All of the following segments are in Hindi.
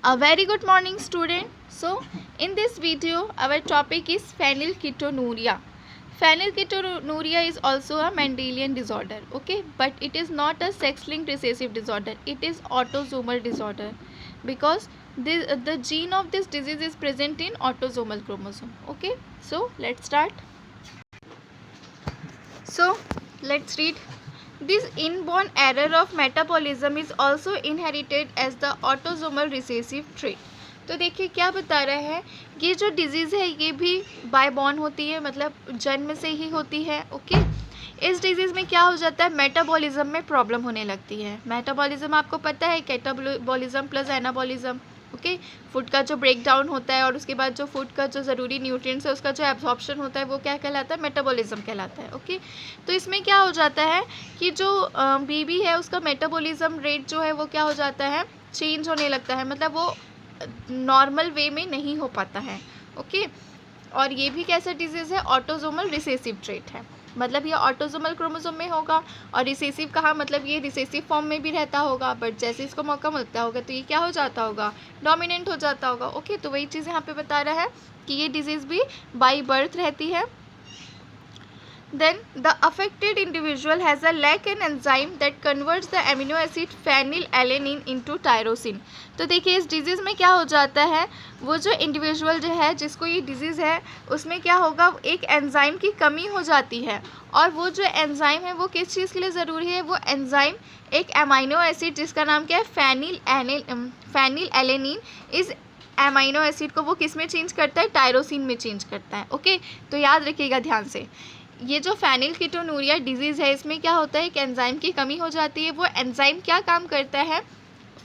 A very good morning, student. So in this video our topic is phenylketonuria. Phenylketonuria is also a Mendelian disorder, okay, but it is not a sex-linked recessive disorder. It is autosomal disorder because the gene of this disease is present in autosomal chromosome. Okay, so let's start. So let's read. This inborn error of metabolism is also inherited as the autosomal recessive trait. तो देखिए क्या बता रहा है, ये जो डिजीज़ है ये भी बाय बॉर्न होती है, मतलब जन्म से ही होती है. ओके, इस डिजीज़ में क्या हो जाता है, मेटाबॉलिज्म में प्रॉब्लम होने लगती है. मेटाबॉलिज्म आपको पता है, catabolism plus anabolism. Okay, food का जो ब्रेक डाउन होता है और उसके बाद जो फूड का जो ज़रूरी न्यूट्रिएंट्स है उसका जो एब्जॉर्प्शन होता है वो क्या कहलाता है, मेटाबॉलिज्म कहलाता है. ओके, तो इसमें क्या हो जाता है कि जो बेबी है उसका मेटाबॉलिज्म रेट जो है वो क्या हो जाता है, चेंज होने लगता है, मतलब वो नॉर्मल वे में नहीं हो पाता है. ओके, और ये भी कैसा डिजीज़ है, ऑटोसोमल रिसेसिव ट्रेट है, मतलब ये ऑटोसोमल क्रोमोसोम में होगा. और रिसेसिव कहा, मतलब ये रिसेसिव फॉर्म में भी रहता होगा, बट जैसे इसको मौका मिलता होगा तो ये क्या हो जाता होगा, डोमिनेंट हो जाता होगा. ओके, तो वही चीज़ यहाँ पे बता रहा है कि ये डिजीज़ भी बाई बर्थ रहती है. Then the affected individual has a lack in enzyme that converts the amino acid phenylalanine into tyrosine. तो देखिए इस डिजीज़ में क्या हो जाता है, वो जो इंडिविजुअल जो है जिसको ये डिजीज़ है उसमें क्या होगा, एक एंजाइम की कमी हो जाती है. और वो जो एंजाइम है वो किस चीज़ के लिए ज़रूरी है, वो एंजाइम एक अमाइनो एसिड जिसका नाम क्या है, फेनिलएलेनिन. इस अमाइनो एसिड को वो किस में चेंज करता है, टायरोसिन में चेंज करता है. ओके, तो याद रखिएगा ध्यान से, ये जो फेनिलकीटोनुरिया डिजीज़ है इसमें क्या होता है, एक एंजाइम की कमी हो जाती है. वो एंजाइम क्या काम करता है,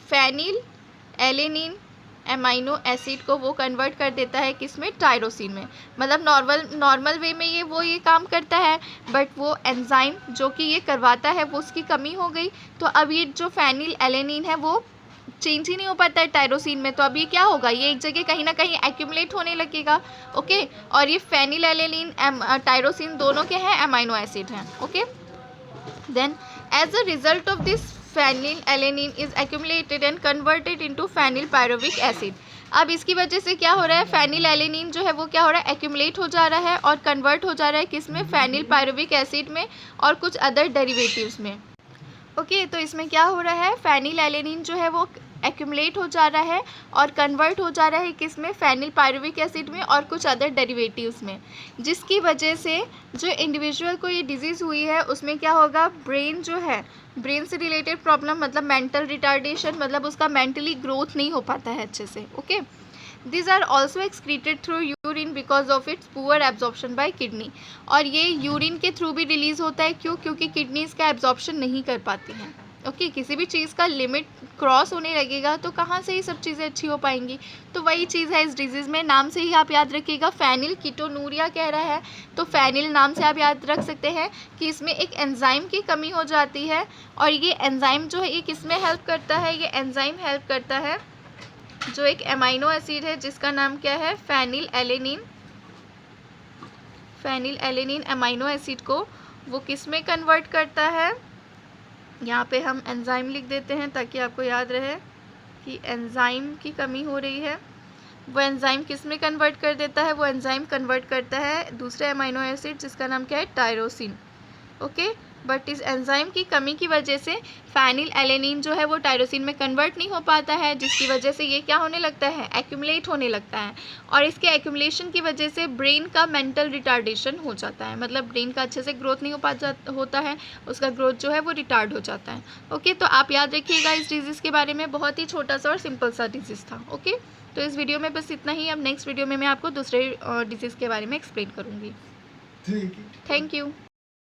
फेनिल एलेनिन एमाइनो एसिड को वो कन्वर्ट कर देता है किसमें, टायरोसिन में. मतलब नॉर्मल वे में ये काम करता है, बट वो एंजाइम जो कि ये करवाता है वो उसकी कमी हो गई. तो अब ये जो फेनिल एलेनिन है वो चेंज ही नहीं हो पाता है टायरोसिन में. तो अब ये क्या होगा, ये एक जगह कहीं ना कहीं एक्यूमुलेट होने लगेगा. ओके, और ये फेनिलएलेनिन टायरोसिन दोनों के हैं, अमाइनो एसिड हैं. Okay, then as a result of this phenylalanine is accumulated and converted into phenylpyruvic acid. अब इसकी वजह से क्या हो रहा है, फेनिलएलेनिन जो है वो क्या हो रहा है, एक्यूमुलेट हो जा रहा है और कन्वर्ट हो जा रहा है किसमें, फेनिलपायरुविक एसिड में और कुछ अदर डेरिवेटिव्स में. ओके, तो इसमें क्या हो रहा है, फेनिलएलेनिन जो है वो एक्यूमुलेट हो जा रहा है और कन्वर्ट हो जा रहा है किसमें, फेनिलपायरुविक एसिड में और कुछ अदर डेरिवेटिव्स में, जिसकी वजह से जो इंडिविजुअल को ये डिजीज़ हुई है उसमें क्या होगा, ब्रेन जो है, ब्रेन से रिलेटेड प्रॉब्लम, मतलब मेंटल रिटार्डेशन, मतलब उसका मेंटली ग्रोथ नहीं हो पाता है अच्छे से. Okay, These are also excreted through urine because of its poor absorption by kidney. और ये यूरिन के थ्रू भी रिलीज़ होता है, क्यों, क्योंकि किडनी इसका एब्जॉर्प्शन नहीं कर पाती हैं. ओके, किसी भी चीज़ का लिमिट क्रॉस होने लगेगा तो कहाँ से ये सब चीज़ें अच्छी हो पाएंगी. तो वही चीज़ है इस डिजीज़ में, नाम से ही आप याद रखिएगा, फेनिलकीटोनुरिया कह रहा है तो फेनिल नाम से आप याद रख सकते हैं कि इसमें एक एंजाइम की कमी हो जाती है. और ये एंजाइम जो है ये किस में हेल्प करता है, ये एंजाइम हेल्प करता है जो एक अमाइनो एसिड है जिसका नाम क्या है, फेनिलएलेनिन अमाइनो एसिड को वो किस में कन्वर्ट करता है. यहाँ पे हम एंजाइम लिख देते हैं ताकि आपको याद रहे कि एंजाइम की कमी हो रही है. वो एंजाइम किस में कन्वर्ट कर देता है, वो एंजाइम कन्वर्ट करता है दूसरे अमाइनो एसिड जिसका नाम क्या है, टायरोसिन. ओके, बट इस एंजाइम की कमी की वजह से फेनिलएलेनिन जो है वो टायरोसिन में कन्वर्ट नहीं हो पाता है, जिसकी वजह से ये क्या होने लगता है, एक्यूमुलेट होने लगता है. और इसके एक्यूमुलेशन की वजह से ब्रेन का मेंटल रिटार्डेशन हो जाता है, मतलब ब्रेन का अच्छे से ग्रोथ नहीं होता है, उसका ग्रोथ जो है वो रिटार्ड हो जाता है. ओके, तो आप याद रखिएगा इस डिजीज़ के बारे में, बहुत ही छोटा सा और सिंपल सा डिजीज़ था. ओके, तो इस वीडियो में बस इतना ही. अब नेक्स्ट वीडियो में मैं आपको दूसरे डिजीज़ के बारे में एक्सप्लेन करूँगी. Thank you.